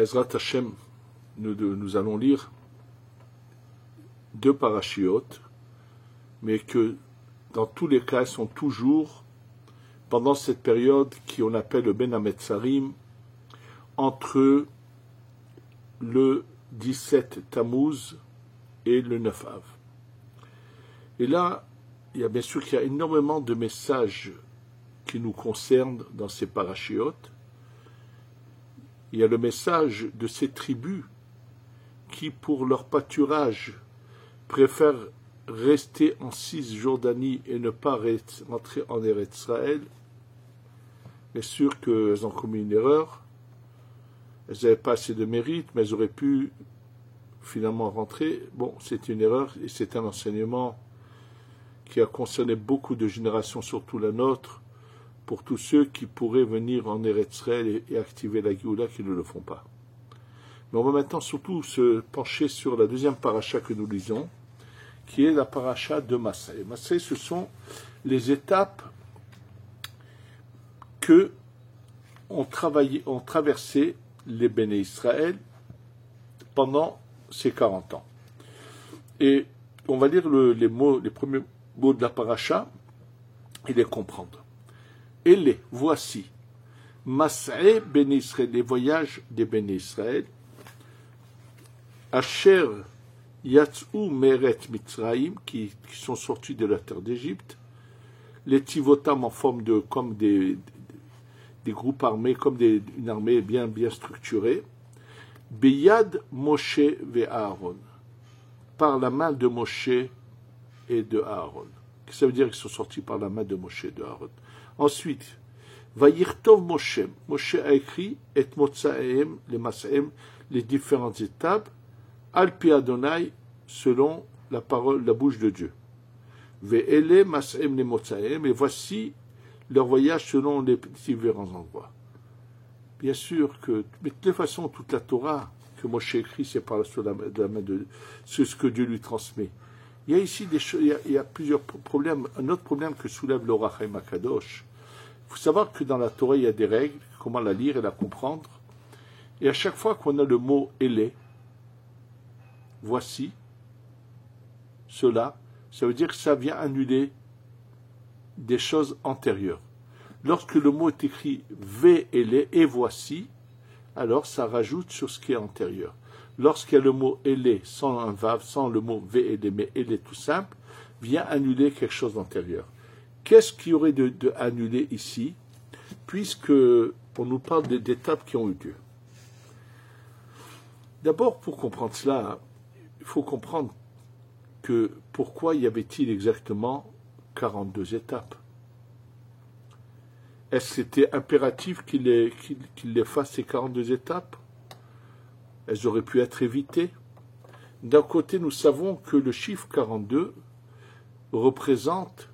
Bezrat Hashem, nous allons lire 2 parachiotes, mais que dans tous les cas, elles sont toujours pendant cette période qu'on appelle le Ben Hametzarim, entre le 17 Tammuz et le 9 Av. Et là, il y a bien sûr qu'il y a énormément de messages qui nous concernent dans ces parachiotes. Il y a le message de ces tribus qui, pour leur pâturage, préfèrent rester en Cisjordanie et ne pas rentrer en Eretz Israël. Bien sûr qu'elles ont commis une erreur. Elles n'avaient pas assez de mérite, mais elles auraient pu finalement rentrer. Bon, c'est une erreur et c'est un enseignement qui a concerné beaucoup de générations, surtout la nôtre, pour tous ceux qui pourraient venir en Eretz Israël et activer la Géoula qui ne le font pas. Mais on va maintenant surtout se pencher sur la deuxième paracha que nous lisons, qui est la paracha de Massé. Massé, ce sont les étapes que ont traversé les Béné Israël pendant ces 40 ans. Et on va lire les premiers mots de la paracha et les comprendre. Et voici, Massé Béné Israël, les voyages des Béné Israël, Asher Yatzou Meret Mitzraïm, qui sont sortis de la terre d'Égypte, les Tivotam en forme de comme des groupes armés, comme une armée bien structurée, Beyad Moshe ve Aaron, par la main de Moshe et de Aaron. Ça veut dire qu'ils sont sortis par la main de Moshe et de Aaron. Ensuite, Vayirtov Moshe. Moshe a écrit et Motsaem, les Masaem, les différentes étapes, Al-Pi Adonai, selon la parole, la bouche de Dieu. Ve'ele Masaem les Motsaem, et voici leur voyage selon les différents endroits. Bien sûr que, mais de toute façon, toute la Torah que Moshe écrit, c'est par la main de c'est ce que Dieu lui transmet. Il y a ici des choses, il y a plusieurs problèmes. Un autre problème que soulève l'Orach Haim HaKadosh. Il faut savoir que dans la Torah, il y a des règles, comment la lire et la comprendre. Et à chaque fois qu'on a le mot Élé, voici, cela, ça veut dire que ça vient annuler des choses antérieures. Lorsque le mot est écrit Ve-Élé et voici, alors ça rajoute sur ce qui est antérieur. Lorsqu'il y a le mot Élé sans un vav, sans le mot Ve-Élé, mais Élé tout simple, vient annuler quelque chose d'antérieur. Qu'est-ce qu'il y aurait de annulé ici, puisque on nous parle d'étapes qui ont eu lieu. D'abord, pour comprendre cela, il faut comprendre que pourquoi y avait-il exactement 42 étapes? Est-ce que c'était impératif qu'il les fasse ces 42 étapes? Elles auraient pu être évitées. D'un côté, nous savons que le chiffre 42 représente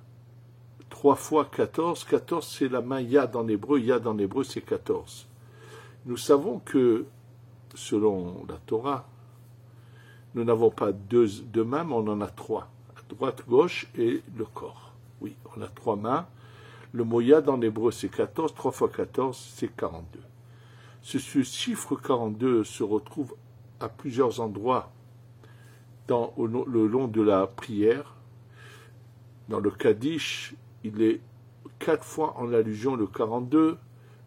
3 fois 14. 14, c'est la main Yad en hébreu. Yad en hébreu, c'est 14. Nous savons que, selon la Torah, nous n'avons pas deux mains, mais on en a 3. À droite, gauche et le corps. Oui, on a 3 mains. Le mot Yad en hébreu, c'est 14. 3 fois 14, c'est 42. Ce chiffre 42 se retrouve à plusieurs endroits le long de la prière. Dans le Kaddish, il est 4 fois en allusion le 42,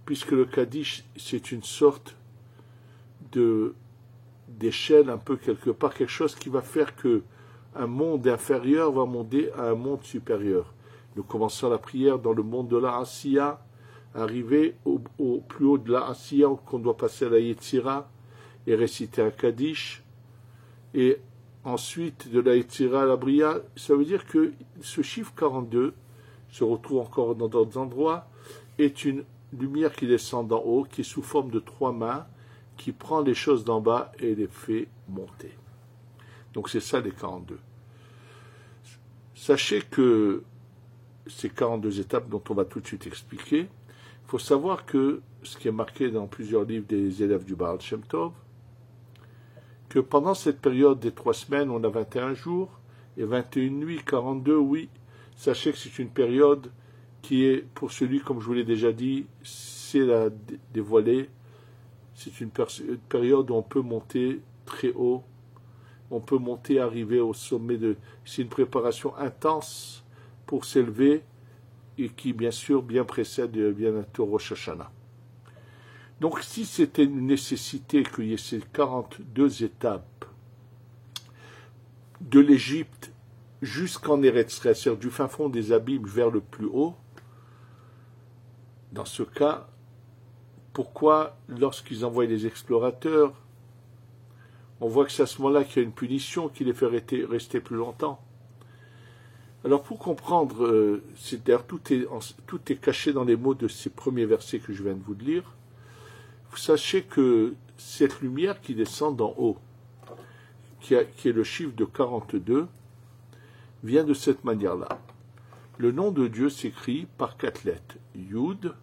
puisque le Kaddish, c'est une sorte d'échelle, un peu quelque part, quelque chose qui va faire que un monde inférieur va monter à un monde supérieur. Nous commençons la prière dans le monde de la Asiya, arriver au plus haut de la Asiya, qu'on doit passer à la Yetzira et réciter un Kaddish, et ensuite de la Yetzira à la Bria. Ça veut dire que ce chiffre 42 se retrouve encore dans d'autres endroits, est une lumière qui descend d'en haut, qui est sous forme de 3 mains, qui prend les choses d'en bas et les fait monter. Donc c'est ça les 42. Sachez que ces 42 étapes dont on va tout de suite expliquer, il faut savoir que ce qui est marqué dans plusieurs livres des élèves du Baal Shem Tov, que pendant cette période des 3 semaines, on a 21 jours et 21 nuits, 42, oui. Sachez que c'est une période qui est, pour celui, comme je vous l'ai déjà dit, c'est la dévoilée, C'est une période où on peut monter très haut, on peut monter, arriver au sommet de... C'est une préparation intense pour s'élever et qui, bien sûr, bien précède bientôt Rosh Hashanah. Donc, si c'était une nécessité qu'il y ait ces 42 étapes de l'Égypte jusqu'en Eretz Israël, c'est-à-dire du fin fond des abîmes vers le plus haut, dans ce cas, pourquoi, lorsqu'ils envoient les explorateurs, on voit que c'est à ce moment-là qu'il y a une punition qui les fait rester plus longtemps? Alors, pour comprendre, d'ailleurs tout est caché dans les mots de ces premiers versets que je viens de vous lire. Vous sachez que cette lumière qui descend d'en haut, qui est le chiffre de 42, vient de cette manière-là. Le nom de Dieu s'écrit par 4 lettres. Yud,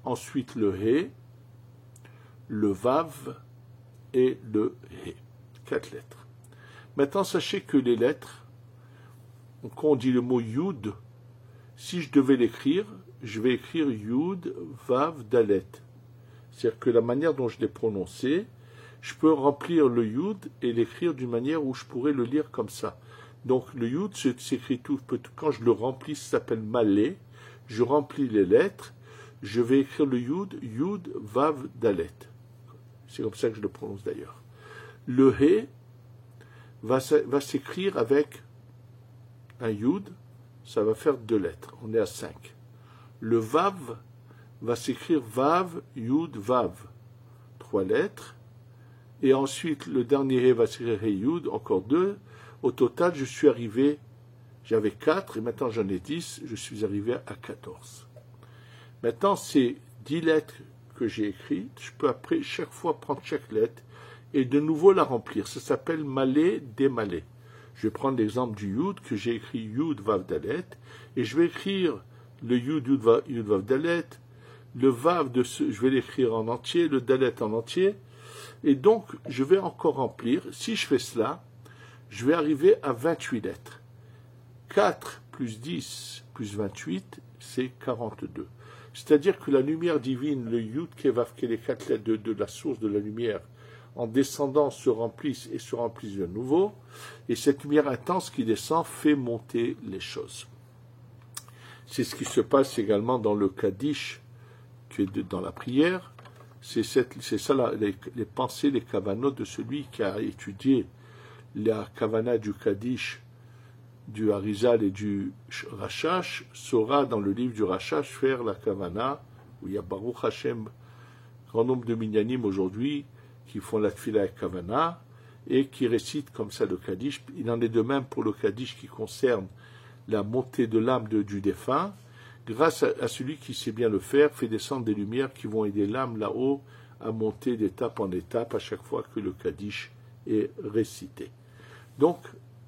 ensuite le He, le Vav et le He. 4 lettres. Maintenant, sachez que les lettres, quand on dit le mot Yud, si je devais l'écrire, je vais écrire Yud, Vav, Dalet. C'est-à-dire que la manière dont je l'ai prononcé, je peux remplir le Yud et l'écrire d'une manière où je pourrais le lire comme ça. Donc le Yud s'écrit tout, quand je le remplis, ça s'appelle Malé, je remplis les lettres, je vais écrire le Yud, Yud, Vav, Dalet. C'est comme ça que je le prononce d'ailleurs. Le He va s'écrire avec un Yud, ça va faire 2 lettres, on est à 5. Le Vav va s'écrire Vav, Yud, Vav, 3 lettres. Et ensuite, le dernier He va s'écrire He, Yud, encore 2. Au total, je suis arrivé, j'avais 4, et maintenant j'en ai 10, je suis arrivé à 14. Maintenant, ces 10 lettres que j'ai écrites, je peux après chaque fois prendre chaque lettre et de nouveau la remplir. Ça s'appelle Malé, démalé. Je vais prendre l'exemple du Yud, que j'ai écrit Yud, Vav, Dalet, et je vais écrire le Yud, Yud, Vav, Dalet, le Vav, je vais l'écrire en entier, le Dalet en entier, et donc je vais encore remplir. Si je fais cela, je vais arriver à 28 lettres. 4 plus 10 plus 28, c'est 42. C'est-à-dire que la lumière divine, le Yud, Kevav, qui est les 4 lettres de la source de la lumière, en descendant, se remplissent et se remplissent de nouveau. Et cette lumière intense qui descend fait monter les choses. C'est ce qui se passe également dans le Kaddish, qui est dans la prière. C'est ça les pensées, les kavanot de celui qui a étudié la kavana du Kaddish, du Harizal et du Rashash, saura dans le livre du Rashash faire la kavana, où il y a Baruch Hashem, grand nombre de minyanim aujourd'hui, qui font la tfila avec kavana, et qui récitent comme ça le Kaddish. Il en est de même pour le Kaddish qui concerne la montée de l'âme du défunt. Grâce à celui qui sait bien le faire, fait descendre des lumières qui vont aider l'âme là-haut à monter d'étape en étape à chaque fois que le Kaddish est récité. Donc,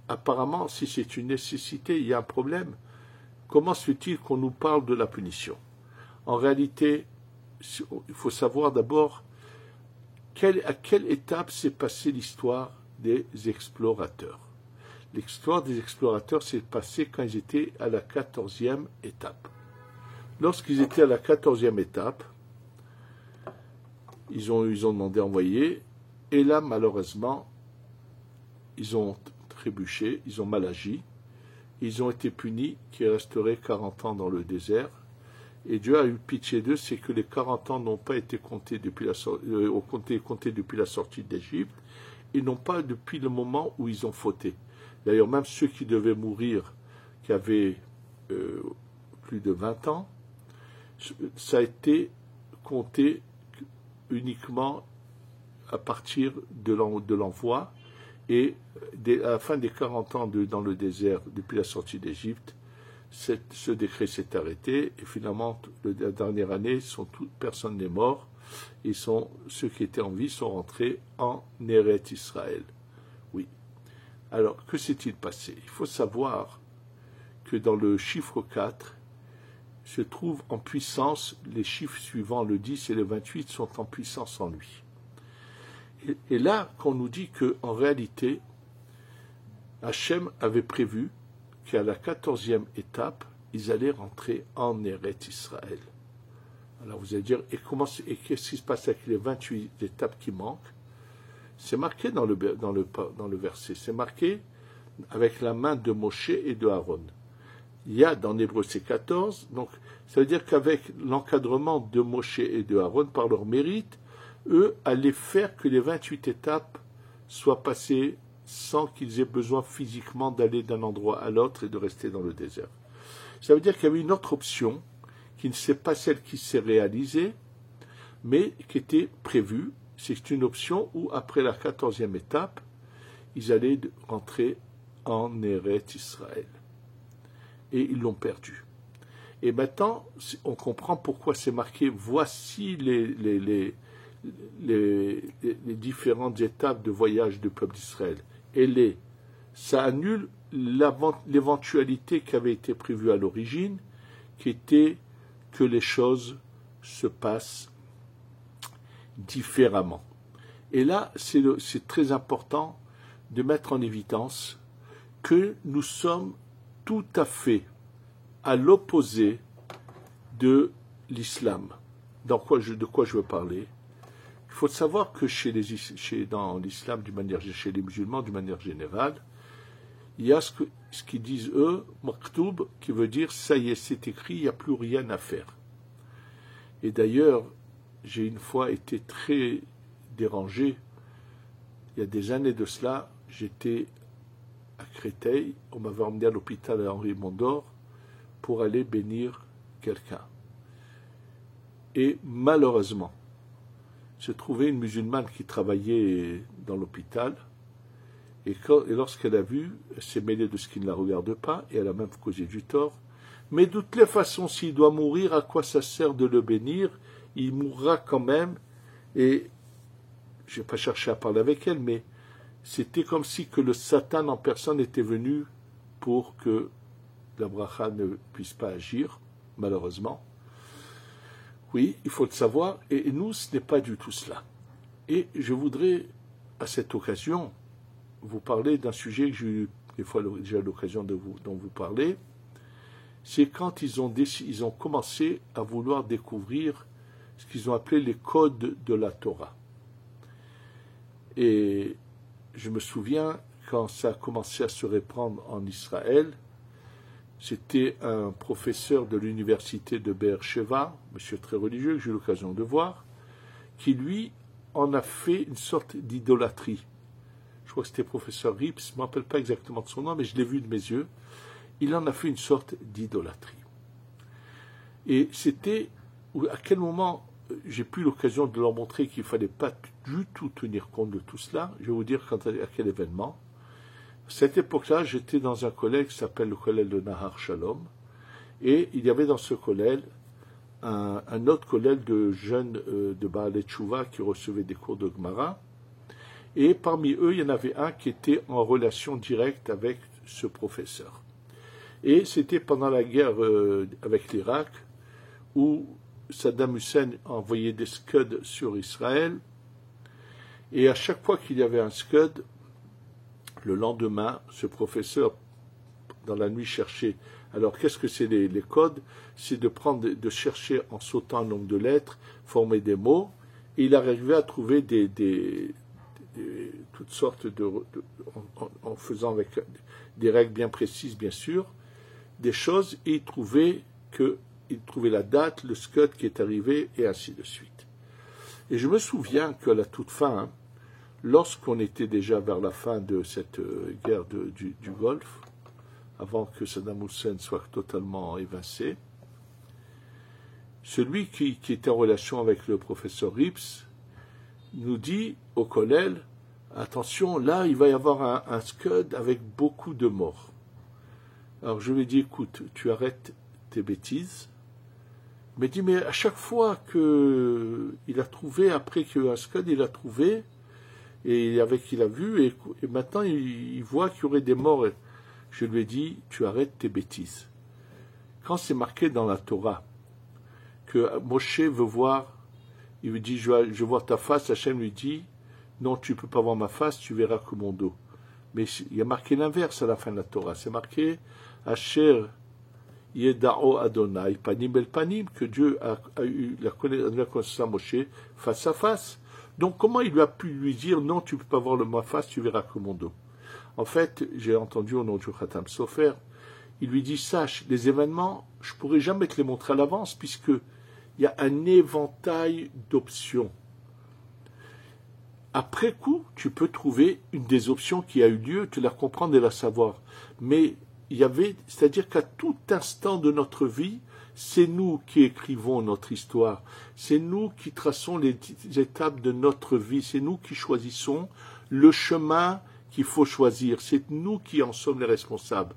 apparemment, si c'est une nécessité, il y a un problème. Comment se fait-il qu'on nous parle de la punition? En réalité, il faut savoir d'abord à quelle étape s'est passée l'histoire des explorateurs. L'histoire des explorateurs s'est passée quand ils étaient à la 14e étape. Lorsqu'ils étaient à la 14e étape, ils ont demandé à envoyer, et là, malheureusement, ils ont trébuché, ils ont mal agi, ils ont été punis, qui resteraient 40 ans dans le désert, et Dieu a eu pitié d'eux, c'est que les 40 ans n'ont pas été comptés depuis la sortie d'Égypte, et non pas depuis le moment où ils ont fauté. D'ailleurs, même ceux qui devaient mourir, qui avaient plus de 20 ans, ça a été compté uniquement à partir de l'envoi, et à la fin des 40 ans dans le désert, depuis la sortie d'Égypte, ce décret s'est arrêté, et finalement, la dernière année, personne n'est mort, et ceux qui étaient en vie sont rentrés en Eretz Israël. Oui. Alors, que s'est-il passé? Il faut savoir que dans le chiffre 4, se trouvent en puissance, les chiffres suivants, le 10 et le 28, sont en puissance en lui. Et là, qu'on nous dit qu'en réalité, Hachem avait prévu qu'à la 14e étape, ils allaient rentrer en Eretz Israël. Alors vous allez dire, et qu'est-ce qui se passe avec les 28 étapes qui manquent? C'est marqué dans le verset, c'est marqué avec la main de Moshe et de Aaron. Il y a dans Hébreux c'est 14, donc ça veut dire qu'avec l'encadrement de Moshe et de Aaron, par leur mérite, eux allaient faire que les 28 étapes soient passées sans qu'ils aient besoin physiquement d'aller d'un endroit à l'autre et de rester dans le désert. Ça veut dire qu'il y avait une autre option, qui ne c'est pas celle qui s'est réalisée, mais qui était prévue. C'est une option où, après la 14e étape, ils allaient rentrer en Eretz Israël. Et ils l'ont perdu. Et maintenant, on comprend pourquoi c'est marqué, voici les différentes étapes de voyage du peuple d'Israël. Et ça annule l'éventualité qui avait été prévue à l'origine, qui était que les choses se passent différemment. Et là, c'est très important de mettre en évidence que nous sommes tout à fait à l'opposé de l'islam. De quoi je veux parler? Il faut savoir que dans l'islam, chez les musulmans, d'une manière générale, il y a ce qu'ils disent eux, maktoub, qui veut dire ça y est, c'est écrit, il n'y a plus rien à faire. Et d'ailleurs, j'ai une fois été très dérangé. Il y a des années de cela, j'étais à Créteil, on m'avait emmené à l'hôpital à Henri Mondor pour aller bénir quelqu'un. Et malheureusement, j'ai trouvé une musulmane qui travaillait dans l'hôpital, et lorsqu'elle a vu, elle s'est mêlée de ce qui ne la regarde pas, et elle a même causé du tort. Mais de toutes les façons, s'il doit mourir, à quoi ça sert de le bénir? Il mourra quand même, et je n'ai pas cherché à parler avec elle, mais c'était comme si que le Satan en personne était venu pour que la bracha ne puisse pas agir, malheureusement. Oui, il faut le savoir, et nous, ce n'est pas du tout cela. Et je voudrais, à cette occasion, vous parler d'un sujet que j'ai eu des fois déjà l'occasion dont vous parler. C'est quand ils ont commencé à vouloir découvrir ce qu'ils ont appelé les codes de la Torah. Et je me souviens, quand ça a commencé à se répandre en Israël, c'était un professeur de l'université de Be'er-Sheva, monsieur très religieux, que j'ai eu l'occasion de voir, qui lui en a fait une sorte d'idolâtrie. Je crois que c'était professeur Rips, je ne me rappelle pas exactement de son nom, mais je l'ai vu de mes yeux. Il en a fait une sorte d'idolâtrie. Et c'était à quel moment j'ai pu l'occasion de leur montrer qu'il ne fallait pas du tout tenir compte de tout cela. Je vais vous dire à quel événement. À cette époque-là, j'étais dans un collège qui s'appelle le collège de Nahar Shalom, et il y avait dans ce collège un autre collège de jeunes de Baalei Tshuva qui recevaient des cours de Gemara, et parmi eux, il y en avait un qui était en relation directe avec ce professeur. Et c'était pendant la guerre avec l'Irak, où Saddam Hussein envoyait des scuds sur Israël, et à chaque fois qu'il y avait un scud, le lendemain, ce professeur, dans la nuit, cherchait. Alors, qu'est-ce que c'est les codes? C'est de chercher en sautant un nombre de lettres, former des mots, et il arrivait à trouver toutes sortes en faisant avec des règles bien précises, bien sûr, des choses, et il trouvait la date, le scud qui est arrivé, et ainsi de suite. Et je me souviens qu'à la toute fin, lorsqu'on était déjà vers la fin de cette guerre du Golfe, avant que Saddam Hussein soit totalement évincé, celui qui était en relation avec le professeur Rips nous dit au collège, attention, là il va y avoir un scud avec beaucoup de morts. Alors je lui ai dit, écoute, tu arrêtes tes bêtises. Il m'a dit, mais à chaque fois qu'il a trouvé, après qu'il y a eu un scud, il a trouvé, et avec il a vu, et maintenant il voit qu'il y aurait des morts. Je lui ai dit, tu arrêtes tes bêtises. Quand c'est marqué dans la Torah que Moshe veut voir, il lui dit, je vois ta face, Hachem lui dit, non, tu ne peux pas voir ma face, tu verras que mon dos. Mais il y a marqué l'inverse à la fin de la Torah, c'est marqué, Asher Yedao Adonai, panim el panim, que Dieu a eu la connaissance à Moshe face à face. Donc comment il lui a pu lui dire, non, tu ne peux pas voir ma face, tu verras que mon dos. En fait, j'ai entendu au nom du Khatam Sofer, il lui dit, sache, les événements, je ne pourrai jamais te les montrer à l'avance, puisqu'il y a un éventail d'options. Après coup, tu peux trouver une des options qui a eu lieu, tu la comprendre et la savoir. Mais c'est-à-dire qu'à tout instant de notre vie, c'est nous qui écrivons notre histoire, c'est nous qui traçons les étapes de notre vie, c'est nous qui choisissons le chemin qu'il faut choisir, c'est nous qui en sommes les responsables.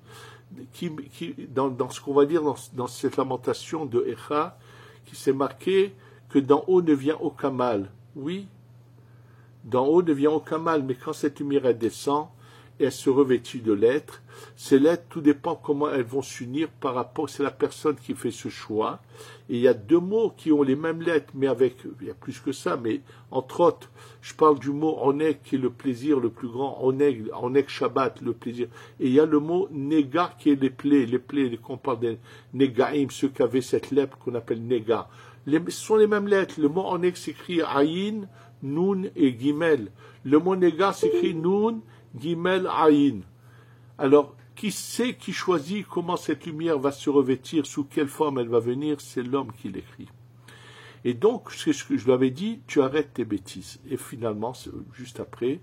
Dans ce qu'on va dire dans cette lamentation de Echa, qui s'est marqué que d'en haut ne vient aucun mal. Oui, d'en haut ne vient aucun mal, mais quand cette lumière elle descend, et elle se revêtit de l'être, ces lettres, tout dépend comment elles vont s'unir par rapport, c'est la personne qui fait ce choix, et il y a deux mots qui ont les mêmes lettres, mais il y a plus que ça, mais entre autres, je parle du mot oneg qui est le plaisir le plus grand, oneg Shabbat, le plaisir, et il y a le mot nega qui est les plaies, qu'on parle des negaim, ceux qui avaient cette lèpre qu'on appelle nega. Ce sont les mêmes lettres, le mot oneg s'écrit ayin, nun et gimel, le mot nega s'écrit nun, Gimel Aïn. Alors, qui sait, qui choisit comment cette lumière va se revêtir, sous quelle forme elle va venir, c'est l'homme qui l'écrit. Et donc, ce que je lui avais dit, tu arrêtes tes bêtises. Et finalement, juste après,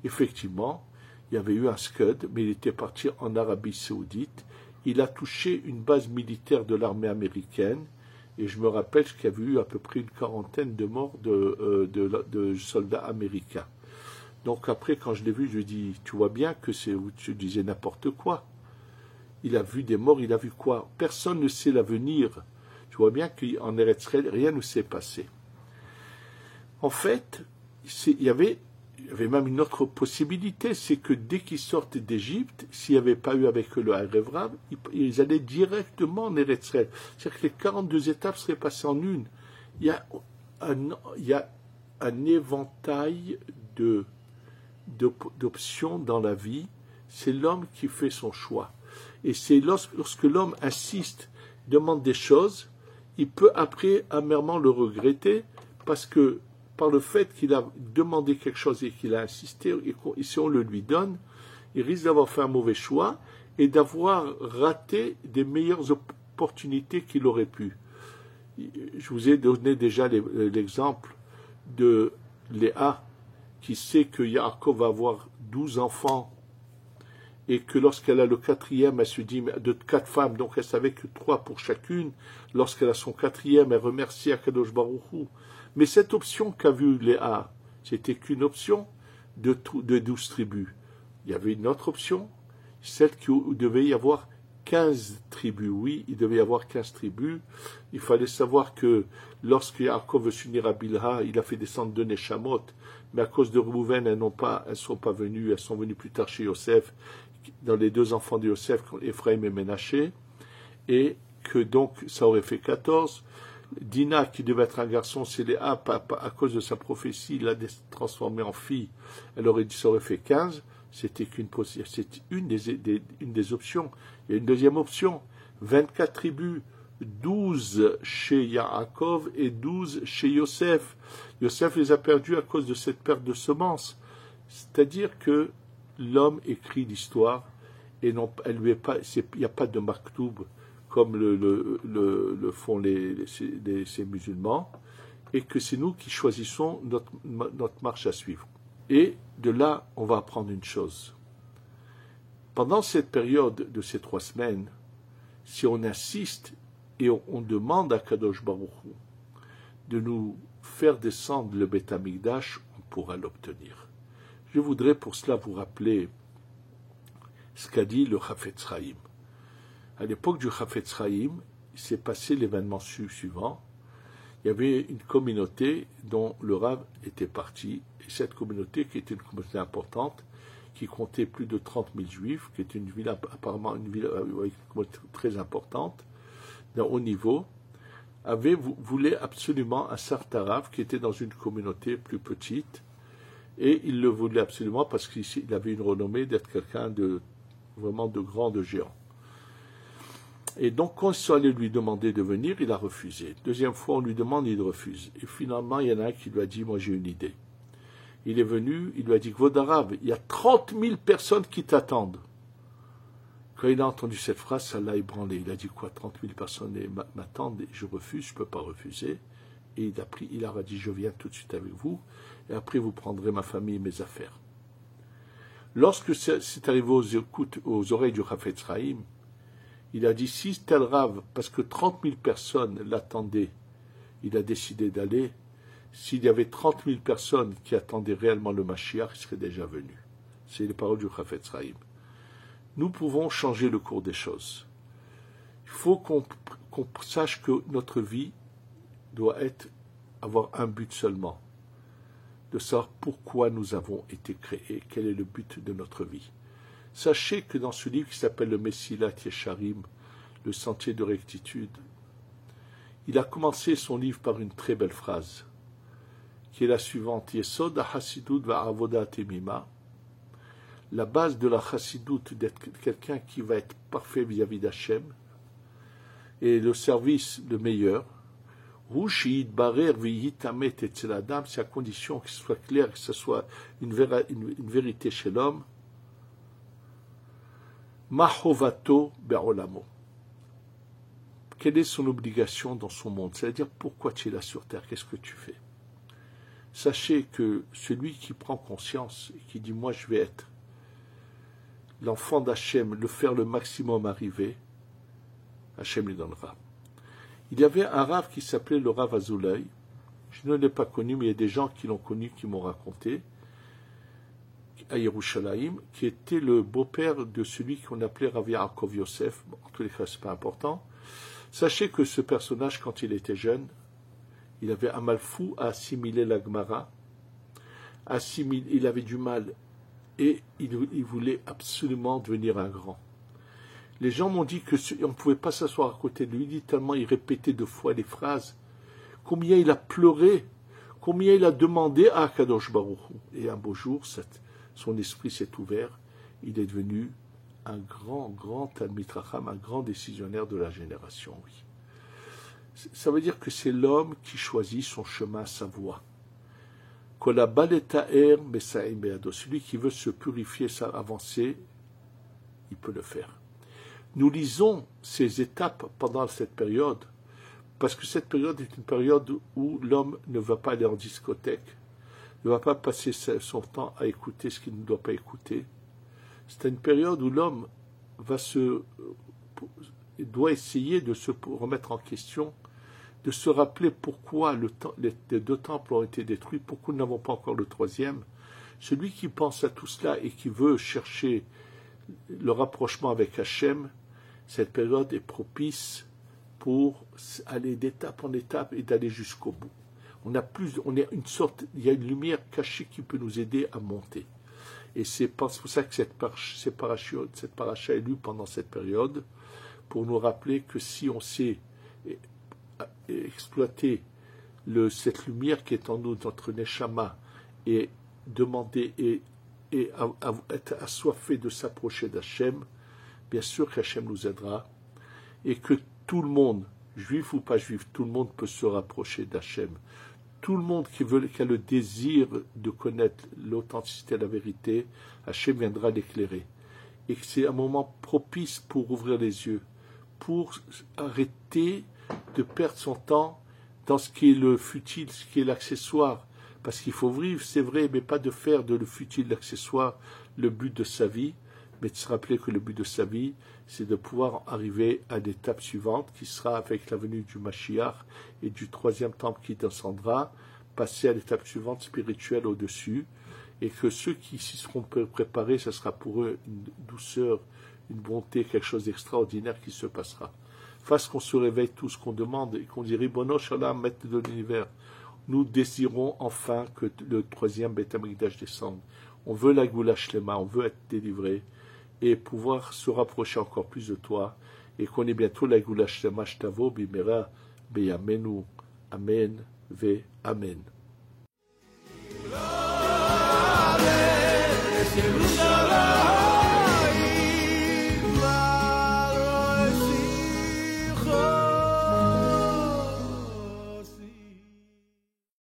effectivement, il y avait eu un scud, mais il était parti en Arabie Saoudite. Il a touché une base militaire de l'armée américaine, et je me rappelle qu'il y avait eu à peu près une quarantaine de morts de soldats américains. Donc après, quand je l'ai vu, je lui ai dit, tu vois bien que tu disais n'importe quoi. Il a vu des morts, il a vu quoi? Personne ne sait l'avenir. Tu vois bien qu'en Eretz Israël, rien ne s'est passé. En fait, il y avait même une autre possibilité, c'est que dès qu'ils sortent d'Égypte, s'il n'y avait pas eu avec eux le Haïr-Evrav, ils allaient directement en Eretz Israël. C'est-à-dire que les 42 étapes seraient passées en une. Il y a un éventail d'options dans la vie, c'est l'homme qui fait son choix. Et c'est lorsque l'homme insiste, demande des choses, il peut après amèrement le regretter, parce que par le fait qu'il a demandé quelque chose et qu'il a insisté, et si on le lui donne, il risque d'avoir fait un mauvais choix et d'avoir raté des meilleures opportunités qu'il aurait pu. Je vous ai donné déjà l'exemple de Léa, qui sait que Yaakov va avoir 12 enfants, et que lorsqu'elle a le quatrième, elle se dit, de 4 femmes, donc elle savait que 3 pour chacune, lorsqu'elle a son quatrième, elle remercie Akadosh Baruch Hu. Mais cette option qu'a vue Léa, c'était qu'une option de 12 tribus. Il y avait une autre option, celle où il devait y avoir 15 tribus. Oui, il devait y avoir 15 tribus. Il fallait savoir que lorsque Yaakov veut s'unir à Bilha, il a fait descendre 2 Neshamot, mais à cause de Reuven, elles ne sont pas venues, elles sont venues plus tard chez Yosef, dans les 2 enfants de Yosef, Ephraim et Ménaché, et que donc ça aurait fait 14. Dina, qui devait être un garçon, c'est Léa, à cause de sa prophétie, il l'a transformée en fille, elle aurait dit ça aurait fait 15, c'était une des options. Il y a une deuxième option, 24 tribus, 12 chez Yaakov et 12 chez Yosef. Yosef les a perdus à cause de cette perte de semences. C'est-à-dire que l'homme écrit l'histoire et il n'y a pas de maktoub comme le font ces musulmans, et que c'est nous qui choisissons notre marche à suivre. Et de là, on va apprendre une chose. Pendant cette période de ces 3 semaines, si on insiste et on demande à Kadosh Baruch Hu de nous faire descendre le Beth Amikdash, on pourra l'obtenir. Je voudrais pour cela vous rappeler ce qu'a dit le Chafetz Chaim. À l'époque du Chafetz Chaim, il s'est passé l'événement suivant. Il y avait une communauté dont le Rav était parti, et cette communauté, qui était une communauté importante, qui comptait plus de 30 000 juifs, qui était une ville apparemment une ville très importante, d'un haut niveau, voulait absolument un Sartarav qui était dans une communauté plus petite, et il le voulait absolument parce qu'il avait une renommée d'être quelqu'un de vraiment de grand, de géant. Et donc, quand ils sont allés lui demander de venir, il a refusé. Deuxième fois, on lui demande, il refuse. Et finalement, il y en a un qui lui a dit, moi j'ai une idée. Il est venu, il lui a dit, Kvod Arav, il y a 30 000 personnes qui t'attendent. Quand il a entendu cette phrase, ça l'a ébranlé. Il a dit quoi, 30 000 personnes m'attendent, et je refuse, je ne peux pas refuser. Et il leur a dit, je viens tout de suite avec vous, et après vous prendrez ma famille et mes affaires. Lorsque c'est arrivé aux oreilles du Chafetz Chaim, il a dit, si tel Rav, parce que 30 000 personnes l'attendaient, il a décidé d'aller. S'il y avait 30 000 personnes qui attendaient réellement le Mashiach, il serait déjà venu. C'est les paroles du Chafetz Chaim. Nous pouvons changer le cours des choses. Il faut qu'on sache que notre vie doit avoir un but seulement, de savoir pourquoi nous avons été créés, quel est le but de notre vie. Sachez que dans ce livre qui s'appelle le Mesilat Yesharim, le sentier de rectitude, il a commencé son livre par une très belle phrase, qui est la suivante, Yesod ha-Hasidut va-avoda temima. La base de la Chassidut, d'être quelqu'un qui va être parfait vis-à-vis d'Hachem, et le service le meilleur, c'est à condition que ce soit clair, que ce soit une vérité chez l'homme. Mahovato be'olamo. Quelle est son obligation dans son monde? C'est-à-dire, pourquoi tu es là sur terre? Qu'est-ce que tu fais? Sachez que celui qui prend conscience et qui dit, moi je vais être l'enfant d'Hachem, le faire le maximum arriver, Hachem lui donnera. Il y avait un Rav qui s'appelait le Rav Azoulay. Je ne l'ai pas connu, mais il y a des gens qui l'ont connu, qui m'ont raconté, à Yerushalayim, qui était le beau-père de celui qu'on appelait Rav Yaakov Yosef. Bon, en tous les cas, ce n'est pas important. Sachez que ce personnage, quand il était jeune, il avait un mal fou à assimiler la Gemara. Il avait du mal et il voulait absolument devenir un grand. Les gens m'ont dit qu'on ne pouvait pas s'asseoir à côté de lui, tellement il répétait 2 fois les phrases. Combien il a pleuré, combien il a demandé à Kadosh Baruch Hu. Et un beau jour, son esprit s'est ouvert, il est devenu un grand Talmid Chacham, un grand décisionnaire de la génération. Oui. Ça veut dire que c'est l'homme qui choisit son chemin, sa voie. Celui qui veut se purifier, avancer, il peut le faire. Nous lisons ces étapes pendant cette période, parce que cette période est une période où l'homme ne va pas aller en discothèque, ne va pas passer son temps à écouter ce qu'il ne doit pas écouter. C'est une période où l'homme doit essayer de se remettre en question, de se rappeler pourquoi les 2 temples ont été détruits, pourquoi nous n'avons pas encore le 3e. Celui qui pense à tout cela et qui veut chercher le rapprochement avec Hachem, cette période est propice pour aller d'étape en étape et d'aller jusqu'au bout. Il y a une lumière cachée qui peut nous aider à monter. Et c'est pour ça que cette paracha est lue pendant cette période, pour nous rappeler que si on sait exploiter cette lumière qui est en nous, notre neshama, et demander et être assoiffé de s'approcher d'Hachem, bien sûr qu'Hachem nous aidera, et que tout le monde, juif ou pas juif, tout le monde peut se rapprocher d'Hachem. Tout le monde qui a le désir de connaître l'authenticité et la vérité, Hachem viendra l'éclairer. Et que c'est un moment propice pour ouvrir les yeux, pour arrêter de perdre son temps dans ce qui est le futile, ce qui est l'accessoire. Parce qu'il faut vivre, c'est vrai, mais pas de faire de le futile, l'accessoire, le but de sa vie, mais de se rappeler que le but de sa vie, c'est de pouvoir arriver à l'étape suivante, qui sera avec la venue du Mashiach et du 3e temple qui descendra, passer à l'étape suivante spirituelle au-dessus, et que ceux qui s'y seront préparés, ce sera pour eux une douceur, une bonté, quelque chose d'extraordinaire qui se passera. Face qu'on se réveille tout ce qu'on demande et qu'on dit Ribono Shalom, maître de l'univers, nous désirons enfin que le 3e Beth Amikdash descende. On veut la Goula Shlema, on veut être délivré et pouvoir se rapprocher encore plus de toi et qu'on ait bientôt la Goula Shlema Shtavo Bimera Beyamenu. Amen ve Amen.